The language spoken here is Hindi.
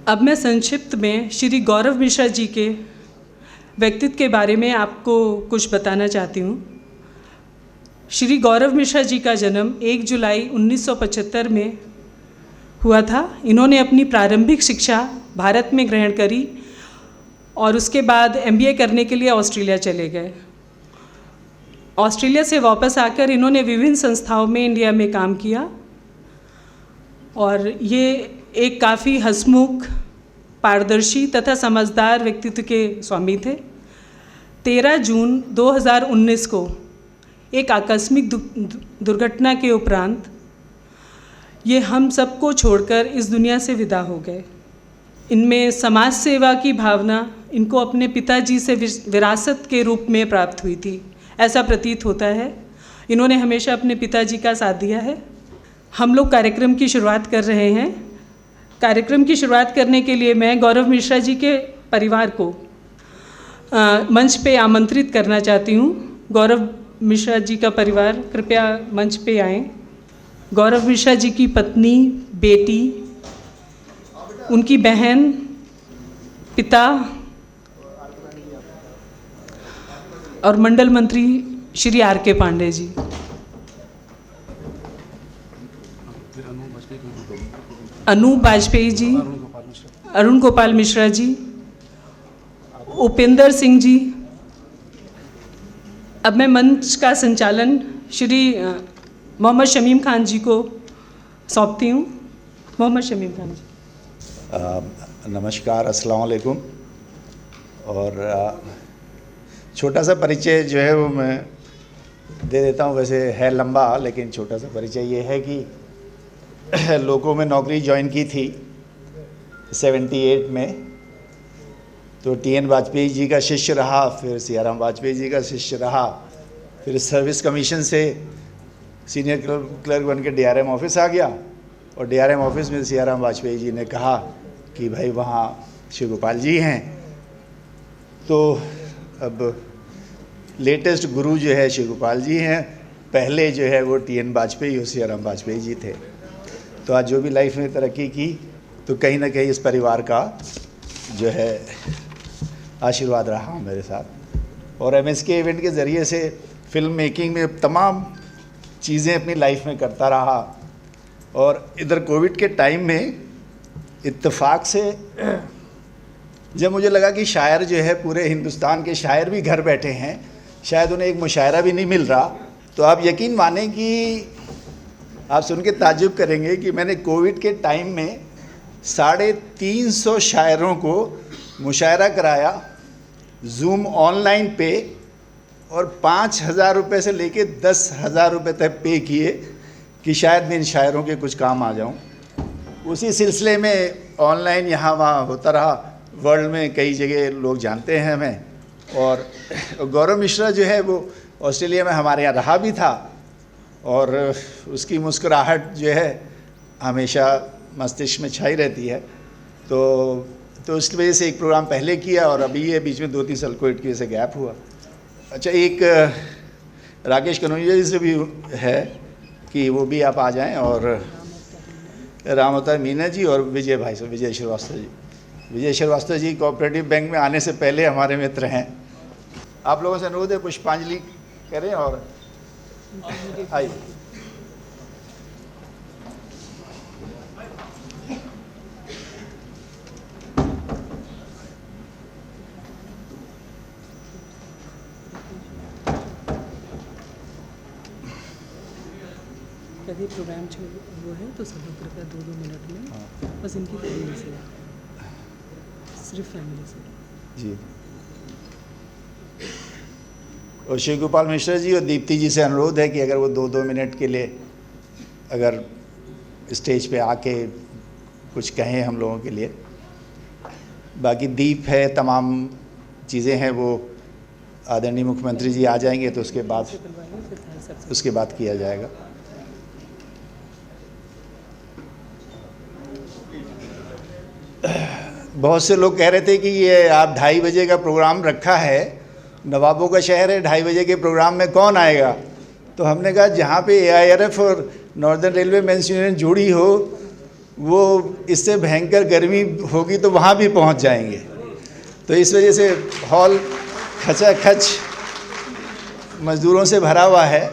अब मैं संक्षिप्त में श्री गौरव मिश्रा जी के व्यक्तित्व के बारे में आपको कुछ बताना चाहती हूँ। श्री गौरव मिश्रा जी का जन्म 1 जुलाई 1975 में हुआ था। इन्होंने अपनी प्रारंभिक शिक्षा भारत में ग्रहण करी और उसके बाद MBA करने के लिए ऑस्ट्रेलिया चले गए। ऑस्ट्रेलिया से वापस आकर इन्होंने विभिन्न संस्थाओं में इंडिया में काम किया और ये एक काफ़ी हंसमुख, पारदर्शी तथा समझदार व्यक्तित्व के स्वामी थे। 13 जून 2019 को एक आकस्मिक दुर्घटना के उपरांत ये हम सबको छोड़कर इस दुनिया से विदा हो गए। इनमें समाज सेवा की भावना इनको अपने पिताजी से विरासत के रूप में प्राप्त हुई थी, ऐसा प्रतीत होता है। इन्होंने हमेशा अपने पिताजी का साथ दिया है। हम लोग कार्यक्रम की शुरुआत कर रहे हैं। कार्यक्रम की शुरुआत करने के लिए मैं गौरव मिश्रा जी के परिवार को मंच पे आमंत्रित करना चाहती हूँ। गौरव मिश्रा जी का परिवार कृपया मंच पे आएँ। गौरव मिश्रा जी की पत्नी, बेटी, उनकी बहन, पिता और मंडल मंत्री श्री R.K. पांडे जी। अनूप वाजपेयी जी, अरुण गोपाल मिश्रा जी, उपेंद्र सिंह जी। अब मैं मंच का संचालन श्री मोहम्मद शमीम खान जी को सौंपती हूँ। मोहम्मद शमीम खान जी। नमस्कार, अस्सलाम वालेकुम। और छोटा सा परिचय जो है वो मैं दे देता हूँ। वैसे है लंबा, लेकिन छोटा सा परिचय ये है कि लोगों में नौकरी ज्वाइन की थी 78 में, तो TN वाजपेयी जी का शिष्य रहा, फिर सियाराम वाजपेयी जी का शिष्य रहा, फिर सर्विस कमीशन से सीनियर क्लर्क बन के DRM ऑफिस आ गया। और DRM ऑफिस में सियाराम वाजपेयी जी ने कहा कि भाई वहाँ शिव गोपाल जी हैं, तो अब लेटेस्ट गुरु जो है शिव गोपाल जी हैं। पहले जो है वो TN वाजपेयी और सियाराम वाजपेयी जी थे। तो आज जो भी लाइफ में तरक्की की, तो कहीं ना कहीं इस परिवार का जो है आशीर्वाद रहा मेरे साथ। और MSK इवेंट के ज़रिए से फिल्म मेकिंग में तमाम चीज़ें अपनी लाइफ में करता रहा। और इधर कोविड के टाइम में इत्तेफाक से जब मुझे लगा कि शायर जो है पूरे हिंदुस्तान के शायर भी घर बैठे हैं, शायद उन्हें एक मुशायरा भी नहीं मिल रहा, तो आप यकीन मानें कि आप सुन के ताज्जुब करेंगे कि मैंने कोविड के टाइम में 350 शायरों को मुशायरा कराया जूम ऑनलाइन पे, और 5,000 रुपये से लेके 10,000 रुपये तक पे किए कि शायद मैं इन शायरों के कुछ काम आ जाऊं। उसी सिलसिले में ऑनलाइन यहाँ वहाँ होता रहा। वर्ल्ड में कई जगह लोग जानते हैं हमें। और गौरव मिश्रा जो है वो ऑस्ट्रेलिया में हमारे यहाँ रहा भी था, और उसकी मुस्कुराहट जो है हमेशा मस्तिष्क में छाई रहती है। तो उसकी वजह से एक प्रोग्राम पहले किया, और अभी ये बीच में 2-3 साल कोविड की वजह से गैप हुआ। अच्छा, एक राकेश कनौजिया जी से भी है कि वो भी आप आ जाएं, और राम अवतार मीना जी और विजय भाई से विजय श्रीवास्तव जी। विजय श्रीवास्तव जी कोऑपरेटिव बैंक में आने से पहले हमारे मित्र हैं। आप लोगों से अनुरोध है पुष्पांजलि करें और आइए। यदि प्रोग्राम वो है तो सब लोग कृपया 2-2 मिनट में बस इनकी फैमिली से, सिर्फ फैमिली से जी। और शिव गोपाल मिश्रा जी और दीप्ति जी से अनुरोध है कि अगर वो 2-2 मिनट के लिए अगर स्टेज पे आके कुछ कहें हम लोगों के लिए। बाकी दीप है, तमाम चीज़ें हैं, वो आदरणीय मुख्यमंत्री जी आ जाएंगे तो उसके बाद किया जाएगा। बहुत से लोग कह रहे थे कि ये आप 2:30 बजे का प्रोग्राम रखा है, नवाबों का शहर है, 2:30 बजे के प्रोग्राम में कौन आएगा। तो हमने कहा जहाँ पे AIRF और नॉर्दर्न रेलवे मेंस यूनियन जुड़ी हो वो इससे भयंकर गर्मी होगी तो वहाँ भी पहुँच जाएंगे। तो इस वजह से हॉल खचाखच मज़दूरों से भरा हुआ है।